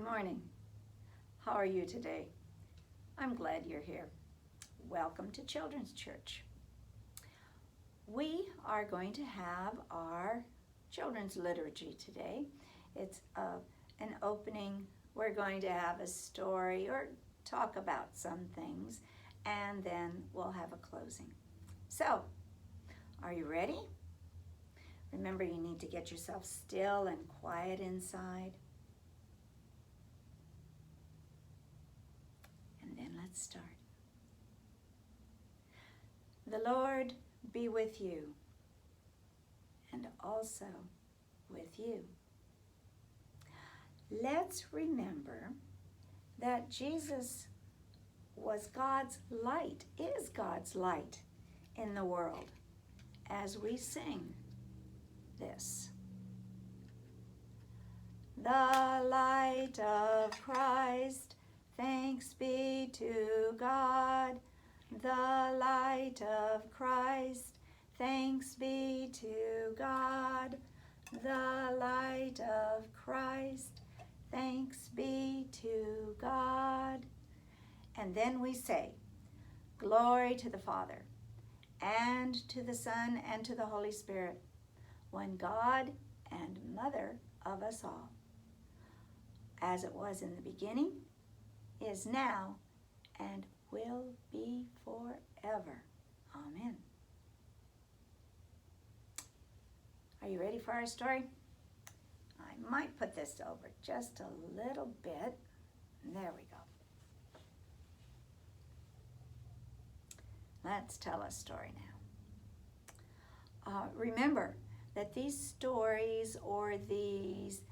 Good morning. How are you today? I'm glad you're here. Welcome to Children's Church. We are going to have our children's liturgy today. It's an opening. We're going to have a story or talk about some things, and then we'll have a closing. So, are you ready? Remember, you need to get yourself still and quiet inside. And then let's start. The Lord be with you, and also with you. Let's remember that Jesus was God's light, is God's light in the world as we sing this. The light of Christ, thanks be to God. The light of Christ, thanks be to God. The light of Christ, thanks be to God. And then we say, glory to the Father, and to the Son, and to the Holy Spirit, one God and Mother of us all, as it was in the beginning, is now, and will be forever. Amen. Are you ready for our story? I might put this over just a little bit. There we go. Let's tell a story now. Remember that these stories or these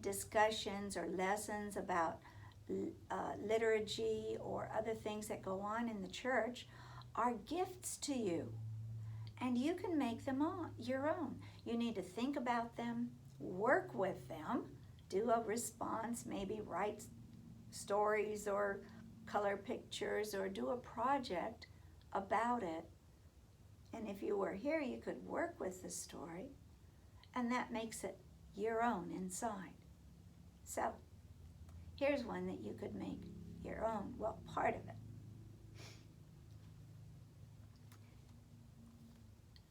discussions or lessons about liturgy or other things that go on in the church are gifts to you, and you can make them your own. You need to think about them, work with them, do a response, maybe write stories or color pictures or do a project about it. And if you were here, you could work with the story, and that makes it your own inside. So, here's one that you could make your own, well, part of it.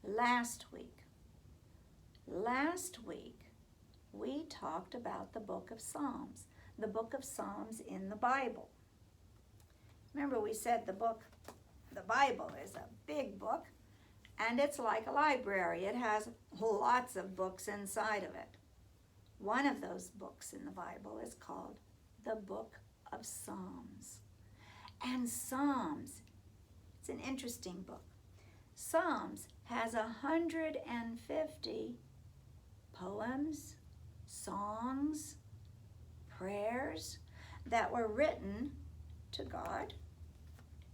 Last week, we talked about the book of Psalms in the Bible. Remember, we said the Bible is a big book, and it's like a library. It has lots of books inside of it. One of those books in the Bible is called the Book of Psalms. And Psalms, it's an interesting book. Psalms has 150 poems, songs, prayers that were written to God,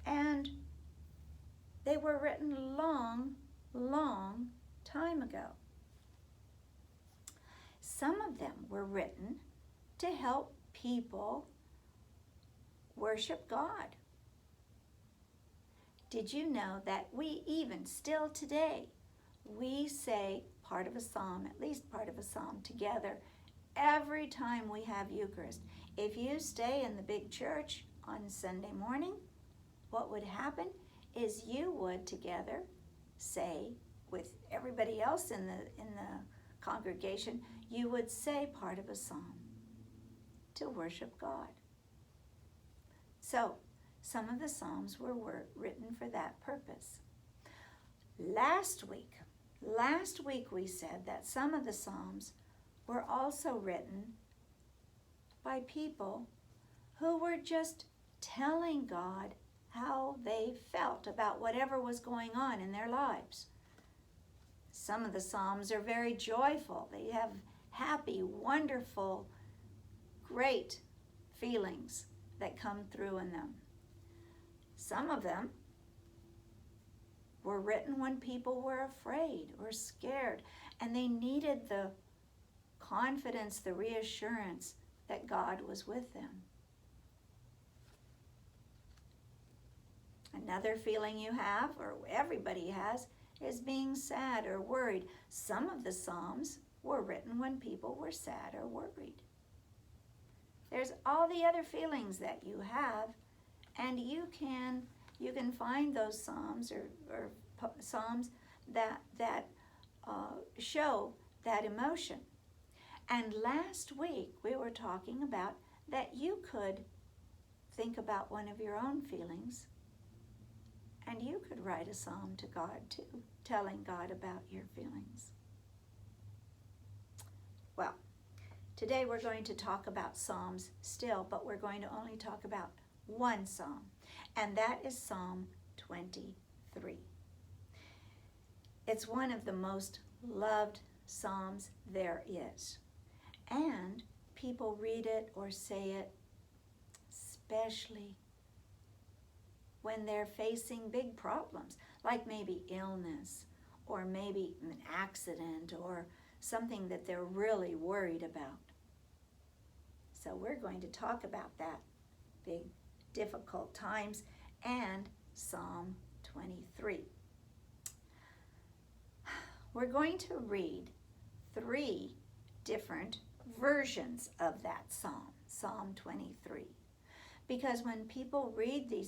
and they were written long time ago. Some of them were written to help people worship God. Did you know that we even still today, we say part of a psalm, at least part of a psalm together every time we have Eucharist. If you stay in the big church on Sunday morning, what would happen is you would together say with everybody else in the congregation, you would say part of a psalm to worship God. So, some of the psalms were written for that purpose. Last week we said that some of the psalms were also written by people who were just telling God how they felt about whatever was going on in their lives. Some of the psalms are very joyful. They have happy, wonderful, great feelings that come through in them. Some of them were written when people were afraid or scared, and they needed the confidence, the reassurance that God was with them. Another feeling you have, or everybody has, is being sad or worried. Some of the Psalms were written when people were sad or worried. There's all the other feelings that you have, and you can find those psalms or psalms that show that emotion. And last week we were talking about that you could think about one of your own feelings, and you could write a psalm to God too, telling God about your feelings. Well, today we're going to talk about Psalms still, but we're going to only talk about one psalm, and that is Psalm 23. It's one of the most loved psalms there is, and people read it or say it especially when they're facing big problems, like maybe illness or maybe an accident or something that they're really worried about. So we're going to talk about that, big, difficult times, and Psalm 23. We're going to read 3 different versions of that psalm, Psalm 23. Because when people read the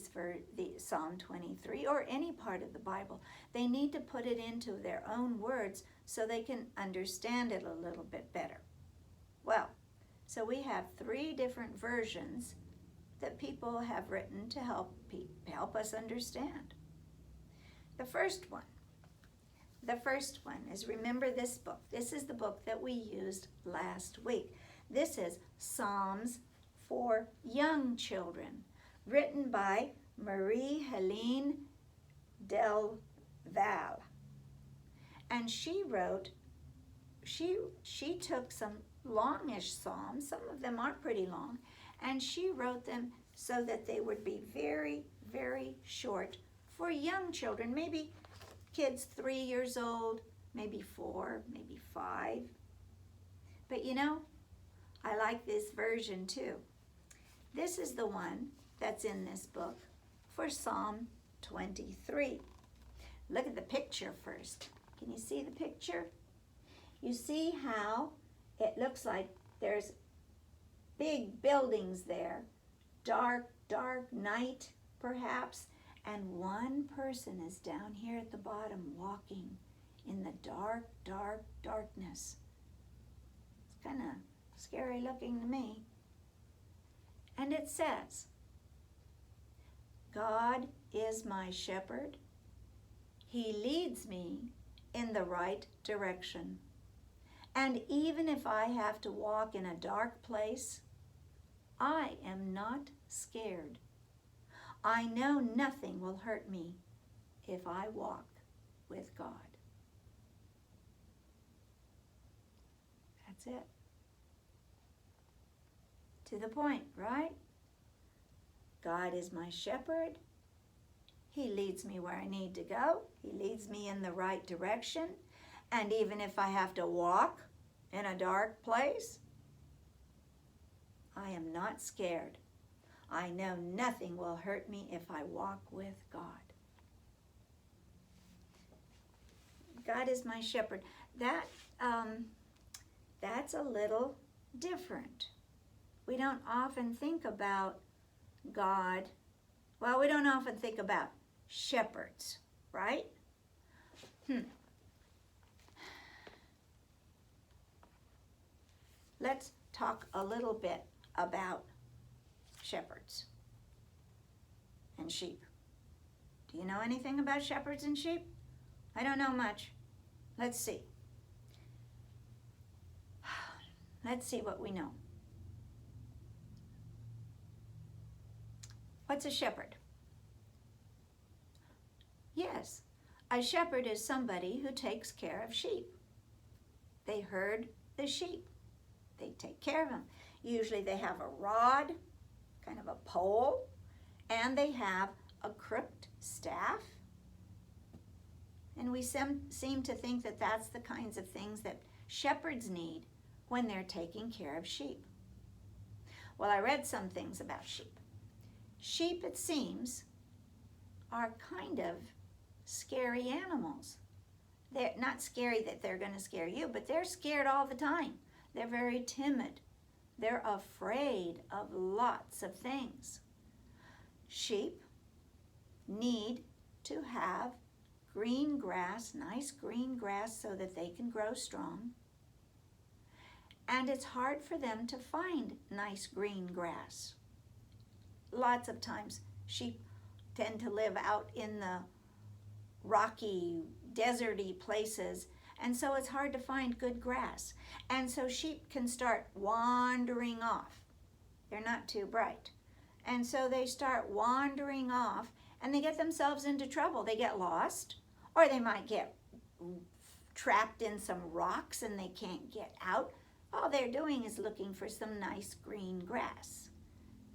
Psalm 23 or any part of the Bible, they need to put it into their own words so they can understand it a little bit better. Well, so we have 3 different versions that people have written to help us understand. The first one is, remember this book. This is the book that we used last week. This is Psalms for Young Children, written by Marie-Helene Del Val. And she took some longish psalms, some of them are pretty long, and she wrote them so that they would be very, very short for young children, maybe kids 3 years old, maybe 4, maybe 5. But you know, I like this version too. This is the one that's in this book for Psalm 23. Look at the picture first. Can you see the picture? You see how it looks like there's big buildings there, dark night perhaps, and one person is down here at the bottom walking in the darkness. It's kind of scary looking to me. And it says, God is my shepherd. He leads me in the right direction. And even if I have to walk in a dark place, I am not scared. I know nothing will hurt me if I walk with God. That's it. To the point, right? God is my shepherd. He leads me where I need to go. He leads me in the right direction. And even if I have to walk in a dark place, I am not scared. I know nothing will hurt me if I walk with God. God is my shepherd. That's a little different. We don't often think about God. Well, we don't often think about shepherds, right? Let's talk a little bit about shepherds and sheep. Do you know anything about shepherds and sheep? I don't know much. Let's see. Let's see what we know. What's a shepherd? Yes, a shepherd is somebody who takes care of sheep. They herd the sheep. They take care of them. Usually they have a rod, kind of a pole, and they have a crooked staff. And we seem to think that that's the kinds of things that shepherds need when they're taking care of sheep. Well, I read some things about sheep. Sheep, it seems, are kind of scary animals. They're not scary that they're going to scare you, but they're scared all the time. They're very timid. They're afraid of lots of things. Sheep need to have green grass, nice green grass, so that they can grow strong. And it's hard for them to find nice green grass. Lots of times sheep tend to live out in the rocky, deserty places, and so it's hard to find good grass. And so sheep can start wandering off. They're not too bright. And so they start wandering off, and they get themselves into trouble. They get lost, or they might get trapped in some rocks and they can't get out. All they're doing is looking for some nice green grass.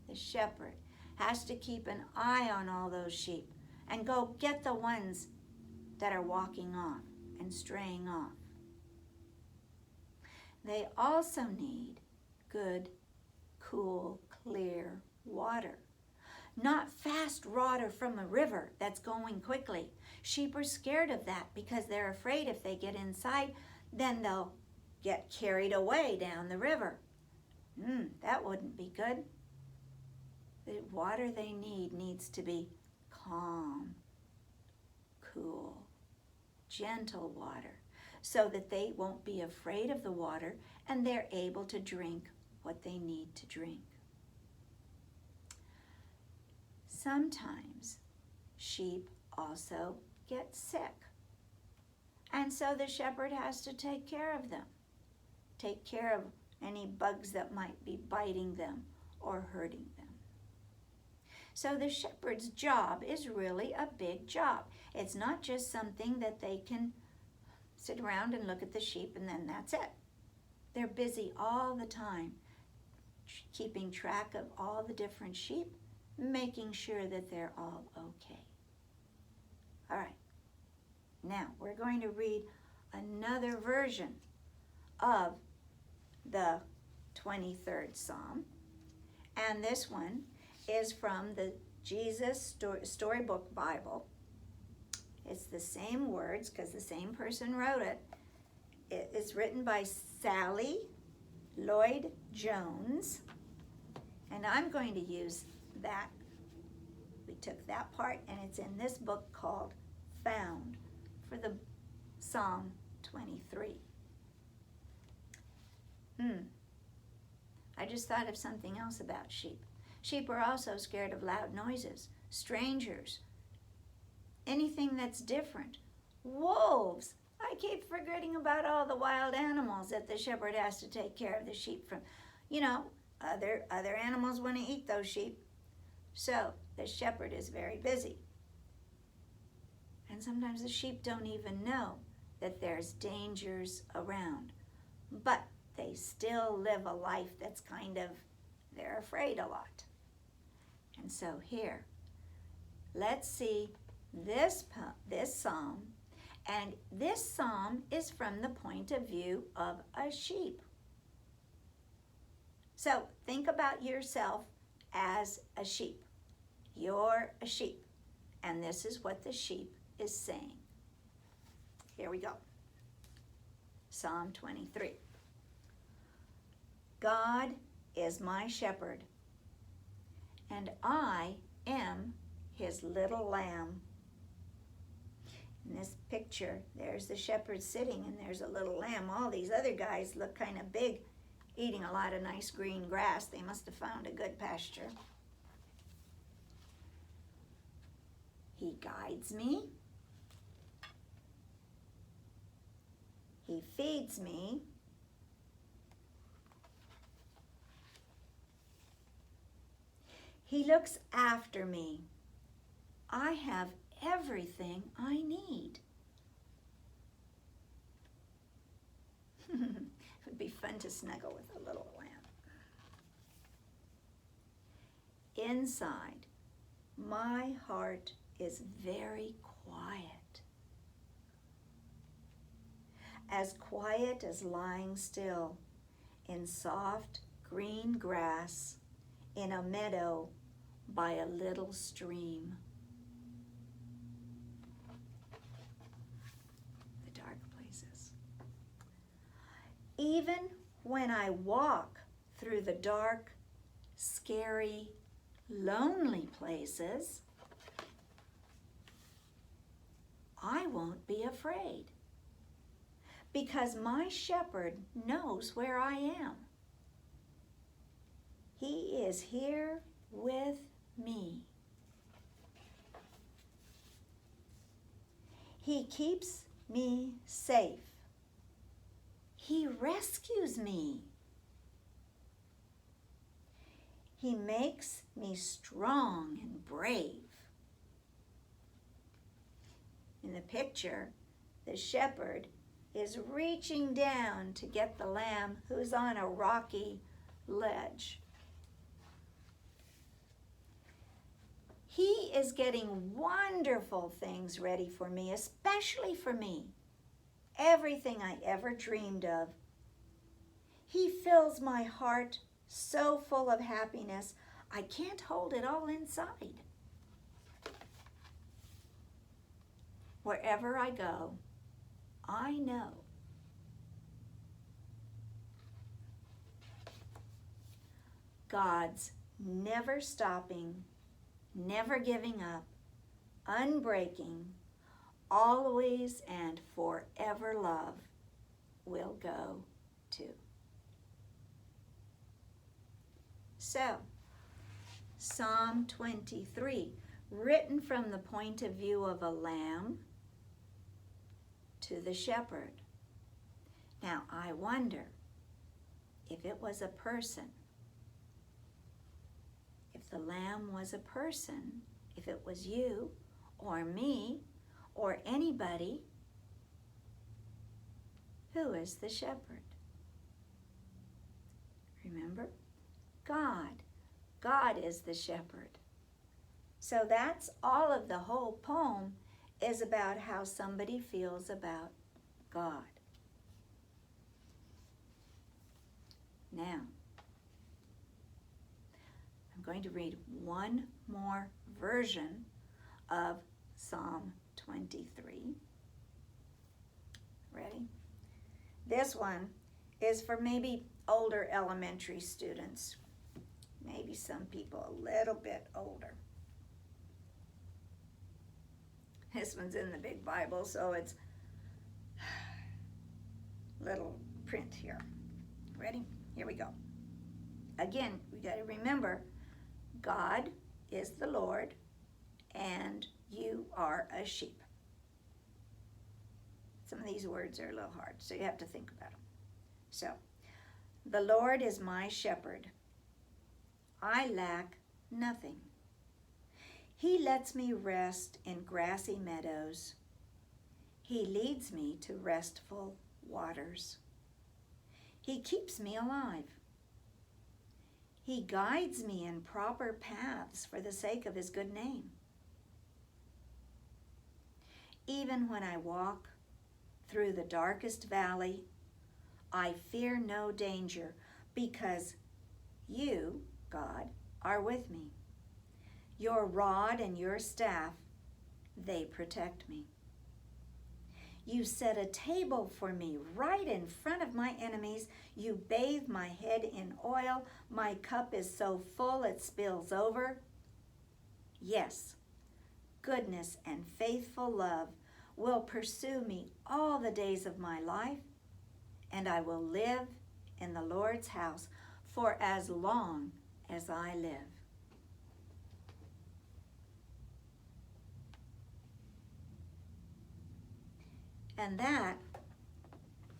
The shepherd has to keep an eye on all those sheep and go get the ones that are walking off and straying off. They also need good, cool, clear water. Not fast water from a river that's going quickly. Sheep are scared of that because they're afraid if they get inside, then they'll get carried away down the river. That wouldn't be good. The water they need needs to be calm, cool, gentle water, so that they won't be afraid of the water and they're able to drink what they need to drink. Sometimes sheep also get sick, and so the shepherd has to take care of them, take care of any bugs that might be biting them or hurting them. So the shepherd's job is really a big job. It's not just something that they can sit around and look at the sheep and then that's it. They're busy all the time, keeping track of all the different sheep, making sure that they're all okay. All right, now we're going to read another version of the 23rd Psalm, and this one is from the Jesus Storybook Bible. It's the same words because the same person wrote it. It's written by Sally Lloyd Jones, and I'm going to use that. We took that part, and it's in this book called Found for the Psalm 23. I just thought of something else about sheep. Sheep are also scared of loud noises, strangers, anything that's different. Wolves. I keep forgetting about all the wild animals that the shepherd has to take care of the sheep from. You know, other animals want to eat those sheep. So the shepherd is very busy. And sometimes the sheep don't even know that there's dangers around. But they still live a life that's they're afraid a lot. And so here, let's see this psalm. And this psalm is from the point of view of a sheep. So think about yourself as a sheep. You're a sheep. And this is what the sheep is saying. Here we go. Psalm 23. God is my shepherd, and I am his little lamb. In this picture, there's the shepherd sitting, and there's a little lamb. All these other guys look kind of big, eating a lot of nice green grass. They must have found a good pasture. He guides me. He feeds me. He looks after me. I have everything I need. It would be fun to snuggle with a little lamb. Inside, my heart is very quiet. As quiet as lying still in soft green grass in a meadow by a little stream. The dark places. Even when I walk through the dark, scary, lonely places, I won't be afraid, because my shepherd knows where I am. He is here with me. He keeps me safe. He rescues me. He makes me strong and brave. In the picture, the shepherd is reaching down to get the lamb who's on a rocky ledge. He is getting wonderful things ready for me, especially for me. Everything I ever dreamed of. He fills my heart so full of happiness, I can't hold it all inside. Wherever I go, I know God's never stopping, never giving up, unbreaking, always and forever love will go too. So, Psalm 23, written from the point of view of a lamb to the shepherd. Now, I wonder if it was a person, if the lamb was a person, if it was you or me or anybody, who is the shepherd? Remember? God. God is the shepherd. So that's all of the whole poem is about how somebody feels about God. Now, I'm going to read one more version of Psalm 23. Ready? This one is for maybe older elementary students. Maybe some people a little bit older. This one's in the big Bible, so it's little print here. Ready? Here we go. Again, we got to remember, God is the Lord, and you are a sheep. Some of these words are a little hard, so you have to think about them. So, the Lord is my shepherd. I lack nothing. He lets me rest in grassy meadows. He leads me to restful waters. He keeps me alive. He guides me in proper paths for the sake of his good name. Even when I walk through the darkest valley, I fear no danger, because you, God, are with me. Your rod and your staff, they protect me. You set a table for me right in front of my enemies. You bathe my head in oil. My cup is so full it spills over. Yes, goodness and faithful love will pursue me all the days of my life, and I will live in the Lord's house for as long as I live. And that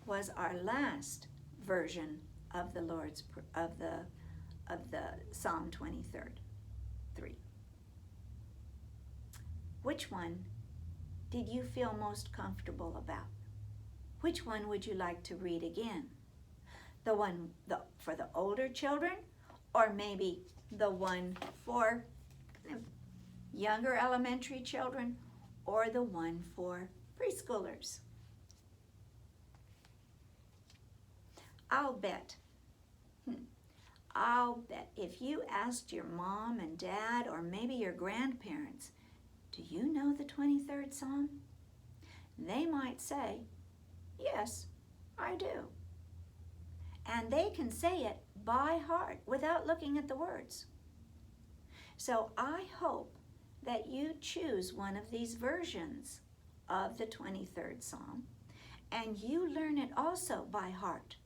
was our last version of the Psalm 23. Which one did you feel most comfortable about? Which one would you like to read again? The one for the older children, or maybe the one for younger elementary children, or the one for preschoolers? I'll bet if you asked your mom and dad, or maybe your grandparents, do you know the 23rd Psalm? They might say, yes, I do. and they can say it by heart without looking at the words. So I hope that you choose one of these versions of the 23rd Psalm, and you learn it also by heart.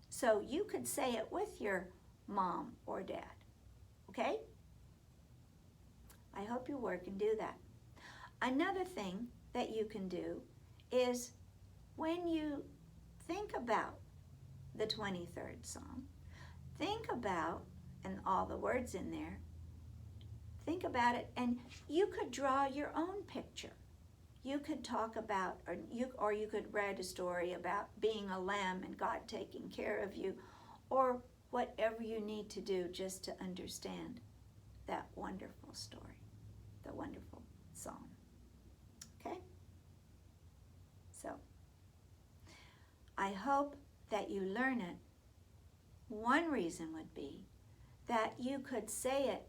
So you could say it with your mom or dad, okay? I hope you work and do that. Another thing that you can do is when you think about the 23rd Psalm, think about, and all the words in there, think about it, and you could draw your own picture. You could talk about, or you could write a story about being a lamb and God taking care of you, or whatever you need to do just to understand that wonderful story, the wonderful psalm. Okay? So, I hope that you learn it. One reason would be that you could say it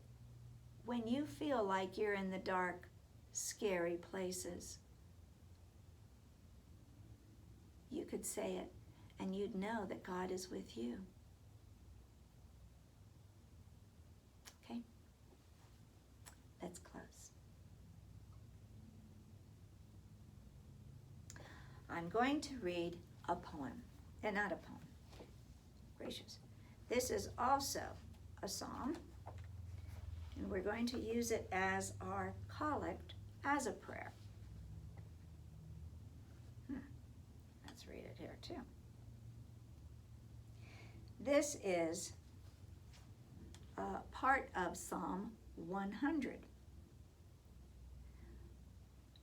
when you feel like you're in the dark, scary places. You could say it and you'd know that God is with you. Okay? Let's close. I'm going to read a poem, and not a poem. Gracious. This is also a psalm, and we're going to use it as our collect, as a prayer. Let's read it here too. This is part of Psalm 100.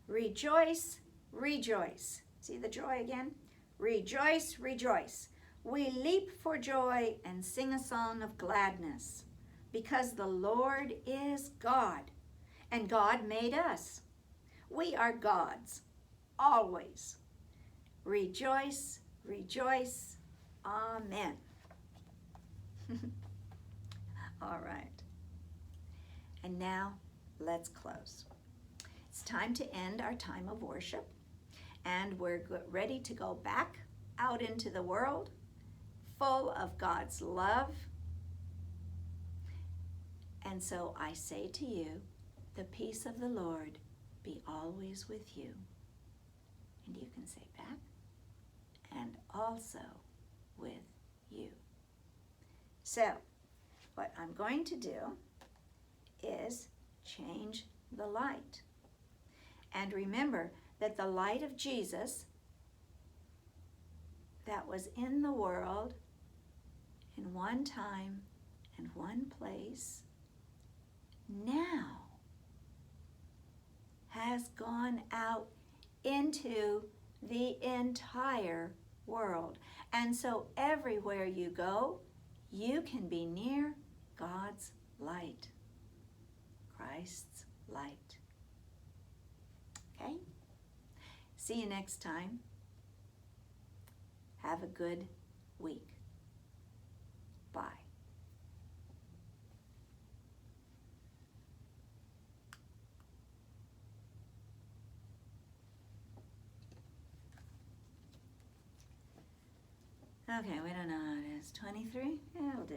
Rejoice, rejoice. See the joy again? Rejoice, rejoice. We leap for joy and sing a song of gladness, because the Lord is God, and God made us. We are God's, always. Rejoice, rejoice. Amen. All right. And now, let's close. It's time to end our time of worship, and we're ready to go back out into the world full of God's love. And so I say to you, the peace of the Lord be always with you. And you can say back, and also with you. So, what I'm going to do is change the light. And remember that the light of Jesus that was in the world in one time and one place now has gone out into the entire world. And so everywhere you go, you can be near God's light, Christ's light. Okay? See you next time. Have a good week. Bye. Okay, we don't know how it is. 23? It'll do.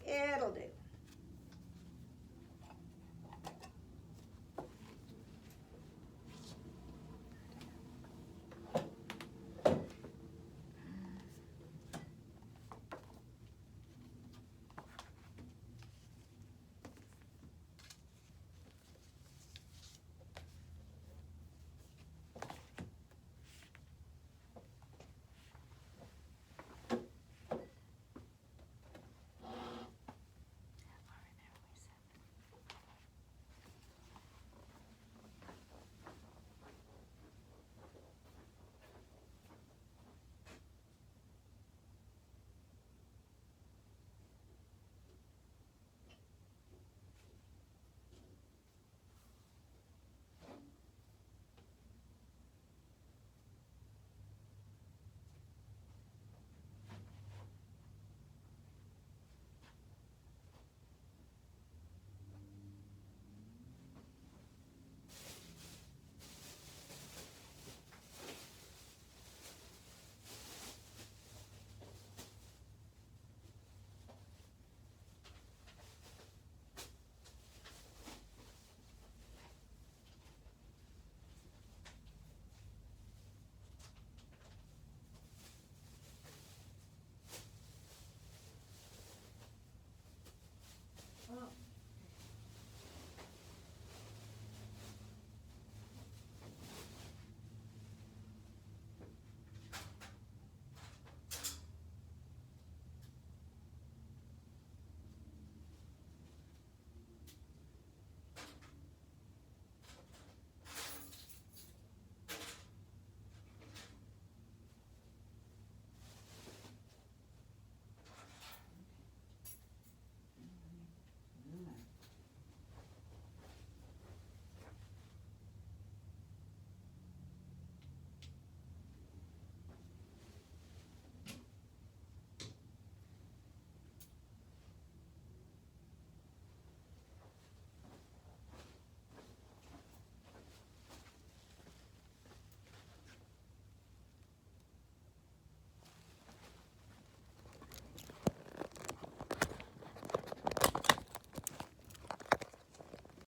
It'll do.